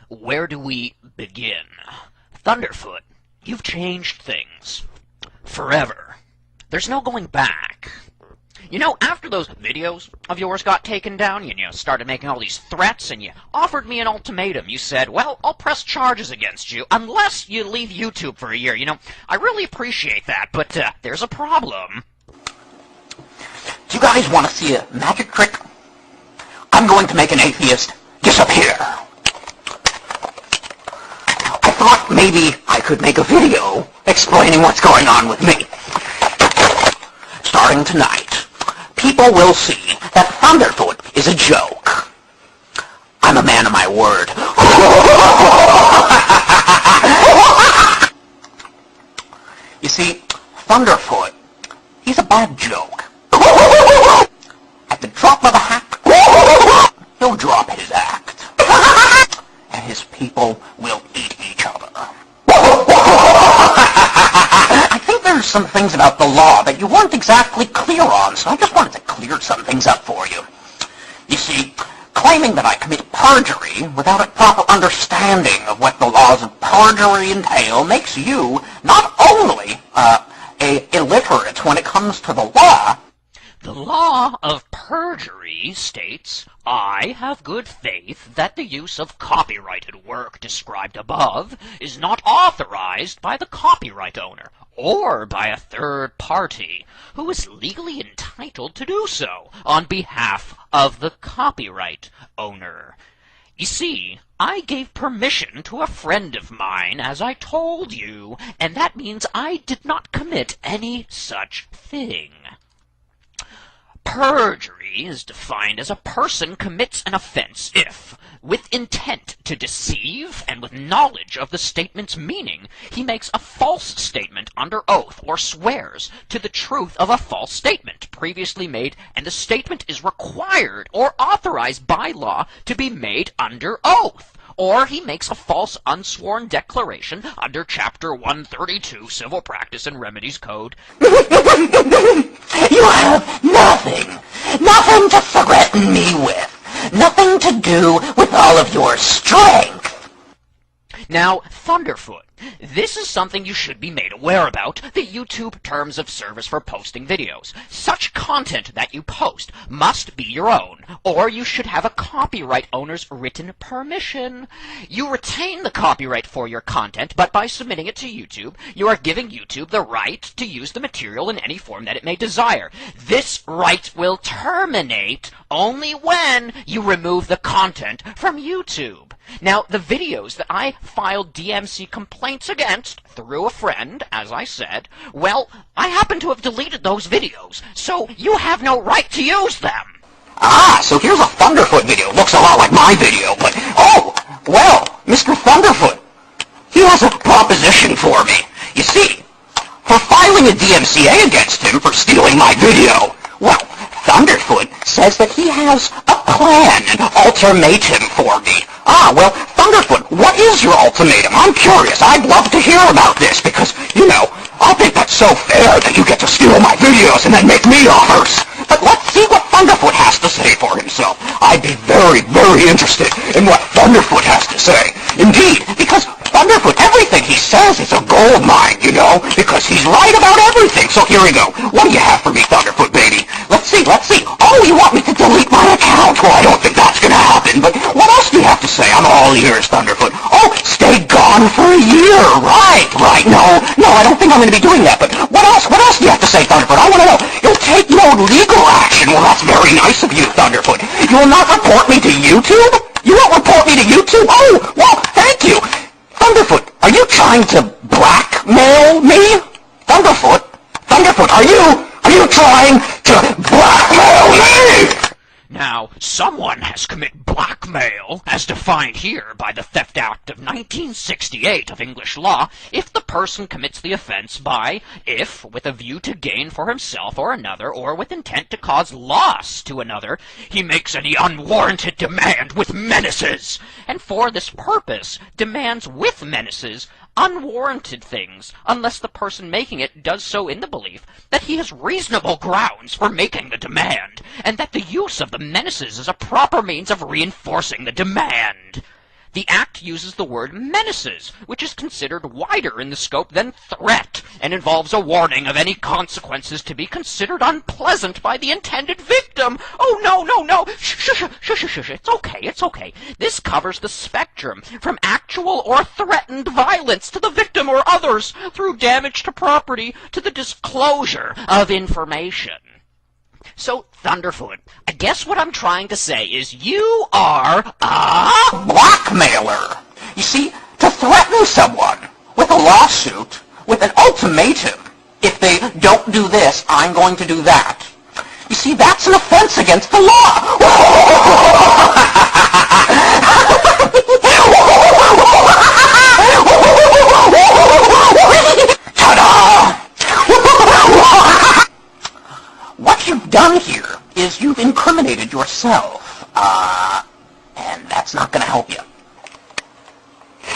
Where do we begin? Thunderfoot, you've changed things. Forever. There's no going back. You know, after those videos of yours got taken down, and you started making all these threats, and you offered me an ultimatum. You said, well, I'll press charges against you unless you leave YouTube for a year. You know, I really appreciate that, but there's a problem. Do you guys want to see a magic trick? I'm going to make an atheist disappear. I thought maybe I could make a video explaining what's going on with me. Starting tonight, people will see that Thunderfoot is a joke. I'm a man of my word. You see, Thunderfoot, he's a bad joke. At the drop of a hat, he'll drop his act. And his people will eat each other. I think there's some things about the law that you weren't exactly clear on, so I just wanted to clear some things up for you. You see, claiming that I commit perjury without a proper understanding of what the laws of perjury entail makes you not only illiterate when it comes to the law. The law of perjury states, I have good faith that the use of copyrighted work described above is not authorized by the copyright owner or by a third party who is legally entitled to do so on behalf of the copyright owner. You see, I gave permission to a friend of mine, as I told you, and that means I did not commit any such thing. Perjury is defined as a person commits an offense if, with intent to deceive and with knowledge of the statement's meaning, he makes a false statement under oath or swears to the truth of a false statement previously made, and the statement is required or authorized by law to be made under oath. Or he makes a false unsworn declaration under Chapter 132 Civil Practice and Remedies Code. You have nothing to threaten me with, nothing to do with all of your strength. Now, Thunderfoot, this is something you should be made aware about, the YouTube Terms of Service for posting videos. Such content that you post must be your own, or you should have a copyright owner's written permission. You retain the copyright for your content, but by submitting it to YouTube, you are giving YouTube the right to use the material in any form that it may desire. This right will terminate only when you remove the content from YouTube. Now, the videos that I filed DMC complaints against through a friend, as I said, well, I happen to have deleted those videos, so you have no right to use them. Ah, so here's a Thunderfoot video. Looks a lot like my video, but, oh, well, Mr. Thunderfoot, he has a proposition for me. You see, for filing a DMCA against him for stealing my video, well, Thunderfoot says that he has a plan, an ultimatum for me. Ah, well, Thunderfoot, what is your ultimatum? I'm curious. I'd love to hear about this because, you know, I think that's so fair that you get to steal my videos and then make me offers. But let's see what Thunderfoot has to say for himself. I'd be very, very interested in what Thunderfoot has to say. Indeed, because Thunderfoot, everything he says is a gold mine, you know, because he's right about everything. So here we go. What do you have for me, Thunderfoot, baby? Let's see. Oh, you want me to delete my account? Well, I don't think that's going to happen, but what else do you have to say? I'm all ears, Thunderfoot. Oh, stay gone for a year. Right. No, I don't think I'm going to be doing that, but what else do you have to say, Thunderfoot? I want to know. You'll take no legal action. Well, that's very nice of you, Thunderfoot. You will not report me to YouTube? You won't report me to YouTube? Oh, well, thank you. Thunderfoot, are you trying to blackmail me? Thunderfoot, are you trying to blackmail me? Now, someone has committed blackmail, as defined here by the Theft Act of 1968 of English law, if the person commits the offense by, if, with a view to gain for himself or another, or with intent to cause loss to another, he makes any unwarranted demand with menaces, and for this purpose demands with menaces unwarranted things, unless the person making it does so in the belief that he has reasonable grounds for making the demand, and that the use of the menaces is a proper means of reinforcing the demand. The act uses the word menaces, which is considered wider in the scope than threat, and involves a warning of any consequences to be considered unpleasant by the intended victim. Oh, no. Shh. It's okay. This covers the spectrum, from actual or threatened violence to the victim or others, through damage to property to the disclosure of information. So, Thunderfoot, I guess what I'm trying to say is you are a blackmailer. You see, to threaten someone with a lawsuit, with an ultimatum, if they don't do this, I'm going to do that. You see, that's an offense against the law. Ta-da! What you've done here is you've incriminated yourself, and that's not going to help you.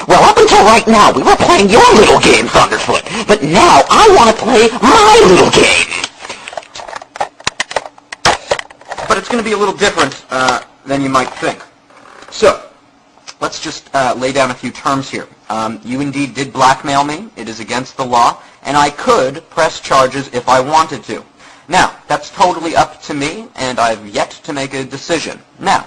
Well, up until right now, we were playing your little game, Thunderfoot, but now I want to play my little game. But it's going to be a little different than you might think. So, let's just lay down a few terms here. You indeed did blackmail me. It is against the law, and I could press charges if I wanted to. Now, that's totally up to me, and I've yet to make a decision. Now,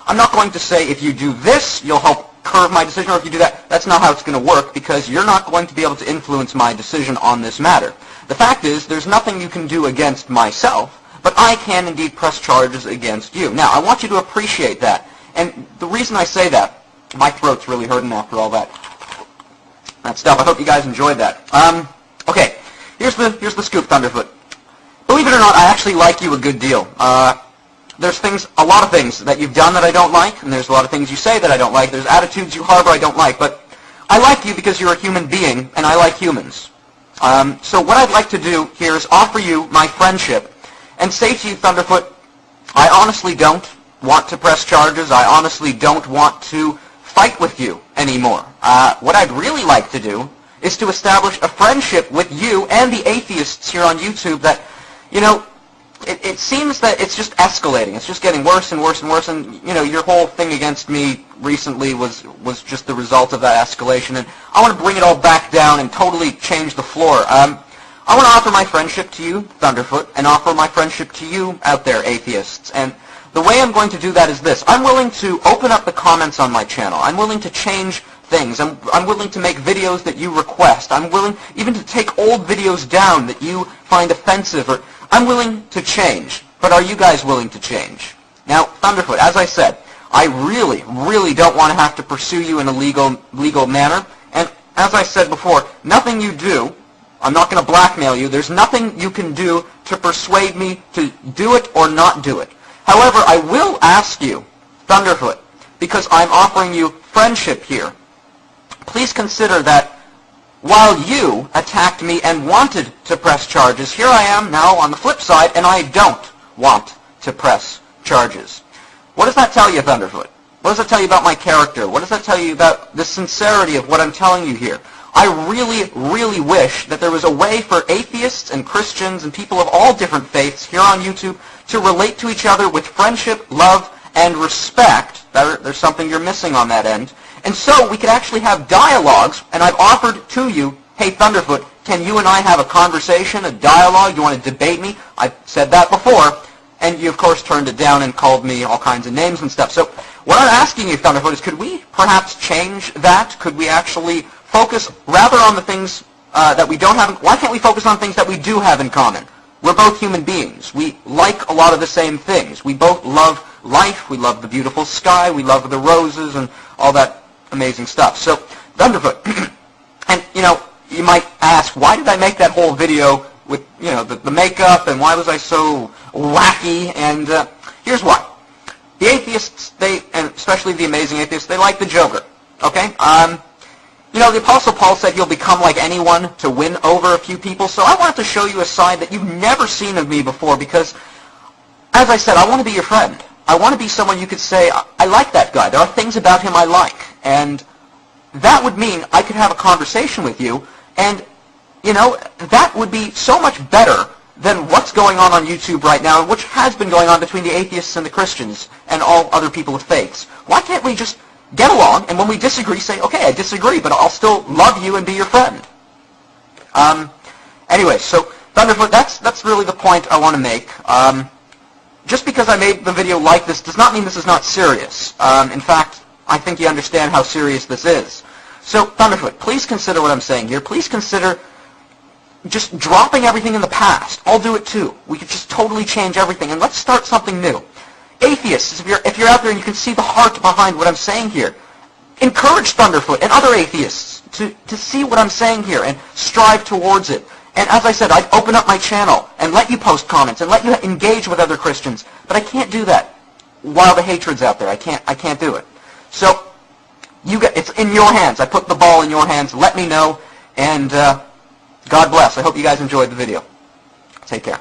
I'm not going to say if you do this, you'll help curve my decision, or if you do that. That's not how it's going to work, because you're not going to be able to influence my decision on this matter. The fact is, there's nothing you can do against myself, but I can indeed press charges against you. Now, I want you to appreciate that. And the reason I say that, my throat's really hurting after all that stuff. I hope you guys enjoyed that. Okay, here's the scoop, Thunderfoot. Believe it or not, I actually like you a good deal. There's a lot of things that you've done that I don't like, and there's a lot of things you say that I don't like. There's attitudes you harbor I don't like, but I like you because you're a human being, and I like humans. So what I'd like to do here is offer you my friendship and say to you, Thunderfoot, I honestly don't want to press charges. I honestly don't want to fight with you anymore. What I'd really like to do is to establish a friendship with you and the atheists here on YouTube that, you know, it seems that it's just escalating. It's just getting worse and worse and worse, and, you know, your whole thing against me recently was just the result of that escalation, and I want to bring it all back down and totally change the floor. I want to offer my friendship to you, Thunderfoot, and offer my friendship to you out there, atheists, and the way I'm going to do that is this. I'm willing to open up the comments on my channel. I'm willing to change things. I'm willing to make videos that you request. I'm willing even to take old videos down that you find offensive, or I'm willing to change, but are you guys willing to change? Now, Thunderfoot, as I said, I really, really don't want to have to pursue you in a legal manner, and as I said before, nothing you do, I'm not going to blackmail you, there's nothing you can do to persuade me to do it or not do it. However, I will ask you, Thunderfoot, because I'm offering you friendship here, please consider that while you attacked me and wanted to press charges, here I am now on the flip side, and I don't want to press charges. What does that tell you, Thunderfoot? What does that tell you about my character? What does that tell you about the sincerity of what I'm telling you here? I really, really wish that there was a way for atheists and Christians and people of all different faiths here on YouTube to relate to each other with friendship, love, and respect. There's something you're missing on that end. And so we could actually have dialogues, and I've offered to you, hey, Thunderfoot, can you and I have a conversation, a dialogue? You want to debate me? I've said that before, and you, of course, turned it down and called me all kinds of names and stuff. So what I'm asking you, Thunderfoot, is could we perhaps change that? Could we actually focus rather on the things that we don't have? Why can't we focus on things that we do have in common? We're both human beings. We like a lot of the same things. We both love life. We love the beautiful sky. We love the roses and all that amazing stuff. So, Thunderfoot, and, you know, you might ask, why did I make that whole video with, you know, the makeup, and why was I so wacky? And here's why. The atheists, and especially the amazing atheists, they like the Joker, okay? You know, the Apostle Paul said he'll become like anyone to win over a few people, so I wanted to show you a side that you've never seen of me before, because, as I said, I want to be your friend. I want to be someone you could say, I like that guy. There are things about him I like. And that would mean I could have a conversation with you, and, you know, that would be so much better than what's going on YouTube right now, which has been going on between the atheists and the Christians and all other people of faiths. Why can't we just get along, and when we disagree, say, okay, I disagree, but I'll still love you and be your friend. Anyway, so Thunderfoot, that's really the point I want to make. Just because I made the video like this does not mean this is not serious. In fact, I think you understand how serious this is. So, Thunderfoot, please consider what I'm saying here. Please consider just dropping everything in the past. I'll do it too. We could just totally change everything, and let's start something new. Atheists, if you're out there and you can see the heart behind what I'm saying here, encourage Thunderfoot and other atheists to see what I'm saying here and strive towards it. And as I said, I'd open up my channel and let you post comments and let you engage with other Christians, but I can't do that while the hatred's out there. I can't do it. So, it's in your hands. I put the ball in your hands. Let me know, and God bless. I hope you guys enjoyed the video. Take care.